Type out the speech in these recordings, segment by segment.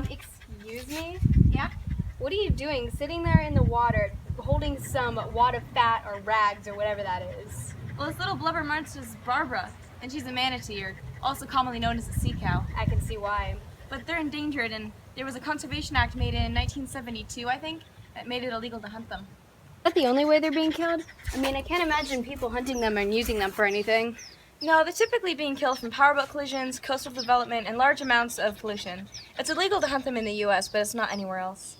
Excuse me? Yeah? What are you doing sitting there in the water holding some wad of fat or rags or whatever that is? Well, this little blubber monster is Barbara, and she's a manatee, or also commonly known as a sea cow. I can see why. But they're endangered, and there was a Conservation Act made in 1972, I think, that made it illegal to hunt them. Is that the only way they're being killed? I mean, I can't imagine people hunting them and using them for anything. No, they're typically being killed from powerboat collisions, coastal development, and large amounts of pollution. It's illegal to hunt them in the U.S., but it's not anywhere else.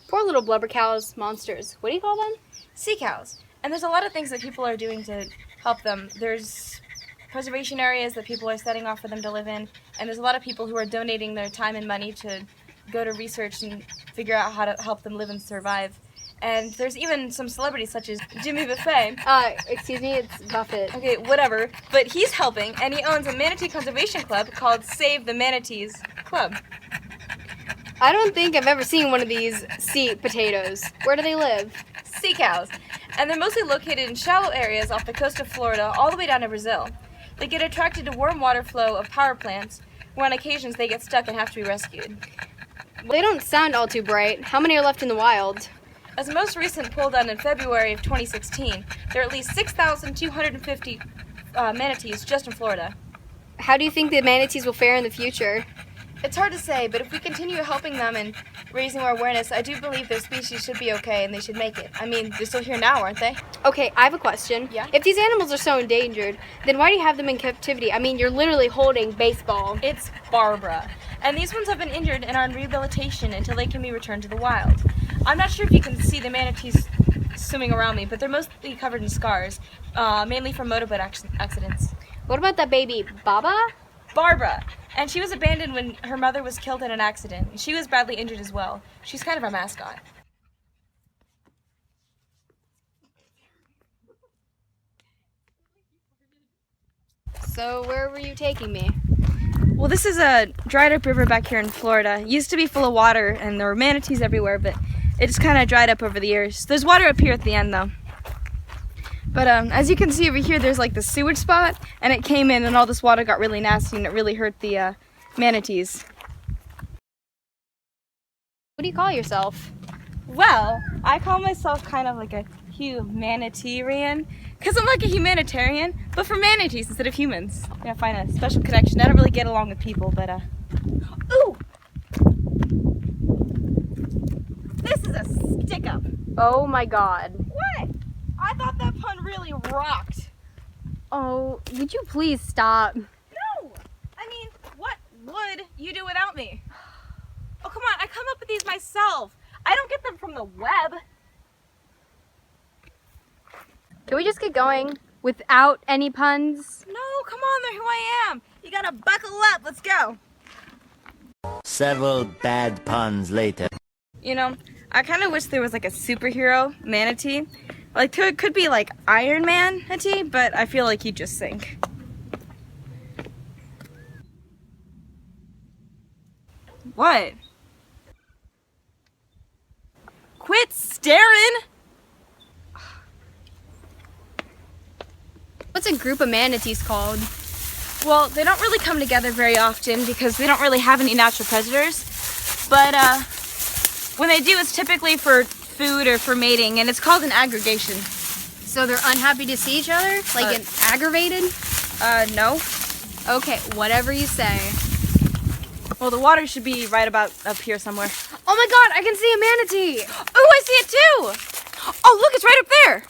Poor little blubber cows, monsters. What do you call them? Sea cows. And there's a lot of things that people are doing to help them. There's preservation areas that people are setting off for them to live in, and there's a lot of people who are donating their time and money to go to research and figure out how to help them live and survive. And there's even some celebrities such as Jimmy Buffett. Excuse me, it's Buffett. Okay, whatever. But he's helping, and he owns a manatee conservation club called Save the Manatees Club. I don't think I've ever seen one of these sea potatoes. Where do they live? Sea cows. And they're mostly located in shallow areas off the coast of Florida all the way down to Brazil. They get attracted to warm water flow of power plants, where on occasions they get stuck and have to be rescued. Well, they don't sound all too bright. How many are left in the wild? As the most recent poll done in February of 2016, there are at least 6,250 manatees just in Florida. How do you think the manatees will fare in the future? It's hard to say, but if we continue helping them and raising our awareness, I do believe their species should be okay and they should make it. I mean, they're still here now, aren't they? Okay, I have a question. Yeah? If these animals are so endangered, then why do you have them in captivity? I mean, you're literally holding baseball. It's Barbara. And these ones have been injured and are in rehabilitation until they can be returned to the wild. I'm not sure if you can see the manatees swimming around me, but they're mostly covered in scars, mainly from motorboat accidents. What about that baby, Baba? Barbara. And she was abandoned when her mother was killed in an accident. And she was badly injured as well. She's kind of our mascot. So where were you taking me? Well, this is a dried up river back here in Florida. It used to be full of water and there were manatees everywhere, but it just kind of dried up over the years. There's water up here at the end though. But as you can see over here, there's like the sewage spot, and it came in and all this water got really nasty and it really hurt the manatees. What do you call yourself? Well, I call myself kind of like a humanitarian, because I'm like a humanitarian, but for manatees instead of humans. Yeah, I find a special connection. I don't really get along with people, but ooh! This is a stick-up. Oh my god. What? I thought that pun really rocked. Oh, would you please stop? No! I mean, what would you do without me? Oh, come on, I come up with these myself. I don't get them from the web. Can we just get going without any puns? No, come on, they're who I am. You gotta buckle up, let's go. Several bad puns later. You know, I kind of wish there was like a superhero manatee. Like, it could be like Iron Man manatee, but I feel like he'd just sink. What? Quit staring! What's a group of manatees called? Well, they don't really come together very often because they don't really have any natural predators. But when they do, it's typically for food or for mating, and it's called an aggregation. So they're unhappy to see each other? Like aggravated? No. Okay, whatever you say. Well, the water should be right about up here somewhere. Oh my god, I can see a manatee! Oh, I see it too! Oh, look, it's right up there!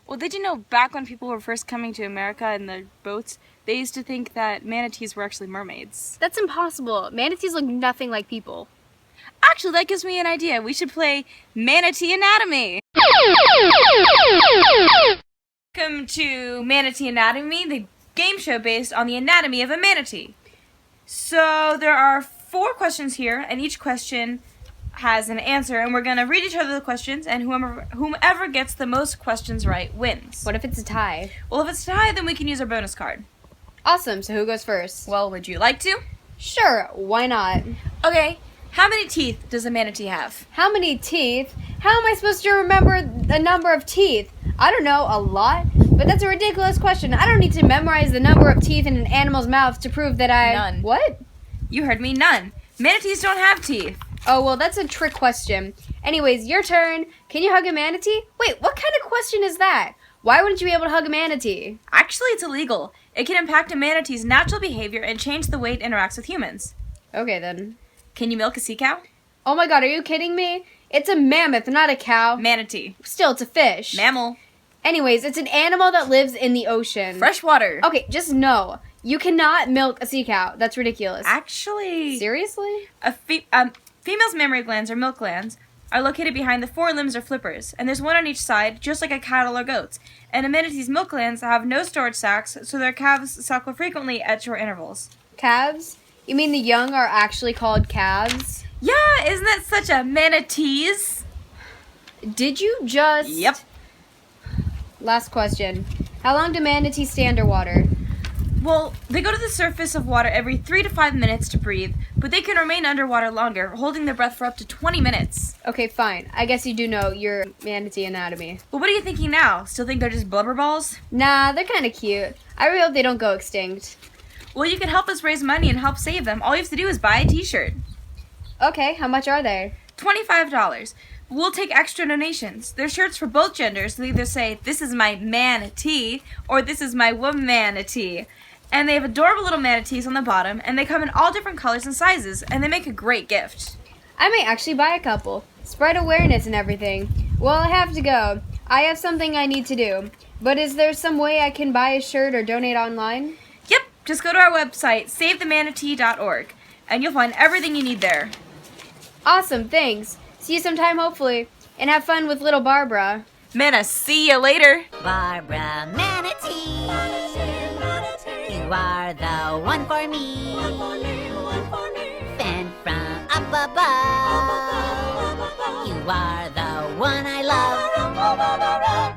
Well, did you know back when people were first coming to America in the boats, they used to think that manatees were actually mermaids? That's impossible. Manatees look nothing like people. Actually, that gives me an idea. We should play Manatee Anatomy! Welcome to Manatee Anatomy, the game show based on the anatomy of a manatee. So there are 4 questions here, and each question has an answer, and we're going to read each other the questions, and whomever gets the most questions right wins. What if it's a tie? Well, if it's a tie, then we can use our bonus card. Awesome, so who goes first? Well, would you like to? Sure, why not? Okay, how many teeth does a manatee have? How many teeth? How am I supposed to remember the number of teeth? I don't know, a lot? But that's a ridiculous question. I don't need to memorize the number of teeth in an animal's mouth to prove that I... None. What? You heard me, none. Manatees don't have teeth. Oh, well, that's a trick question. Anyways, your turn. Can you hug a manatee? Wait, what kind of question is that? Why wouldn't you be able to hug a manatee? Actually, it's illegal. It can impact a manatee's natural behavior and change the way it interacts with humans. Okay, then. Can you milk a sea cow? Oh my god, are you kidding me? It's a mammoth, not a cow. Manatee. Still, it's a fish. Mammal. Anyways, it's an animal that lives in the ocean. Freshwater. Okay, just no. You cannot milk a sea cow. That's ridiculous. Actually, Seriously? female's mammary glands or milk glands are located behind the forelimbs or flippers, and there's one on each side, just like a cattle or goats. And a manatee's milk glands have no storage sacs, so their calves suckle frequently at short intervals. Calves? You mean the young are actually called calves? Yeah, isn't that such a manatees? Did you just... Yep. Last question. How long do manatees stay underwater? Well, they go to the surface of water every 3 to 5 minutes to breathe, but they can remain underwater longer, holding their breath for up to 20 minutes. Okay, fine. I guess you do know your manatee anatomy. But what are you thinking now? Still think they're just blubber balls? Nah, they're kind of cute. I really hope they don't go extinct. Well, you can help us raise money and help save them. All you have to do is buy a t-shirt. Okay, how much are they? $25. We'll take extra donations. There's shirts for both genders. They either say, "This is my manatee," or "This is my womanatee." And they have adorable little manatees on the bottom, and they come in all different colors and sizes, and they make a great gift. I may actually buy a couple. Spread awareness and everything. Well, I have to go. I have something I need to do. But is there some way I can buy a shirt or donate online? Yep, just go to our website, savethemanatee.org, and you'll find everything you need there. Awesome, thanks. See you sometime, hopefully. And have fun with little Barbara. Manna, see you later. Barbara Manatee, you are the one for me. Sent from up above, you are the one I love.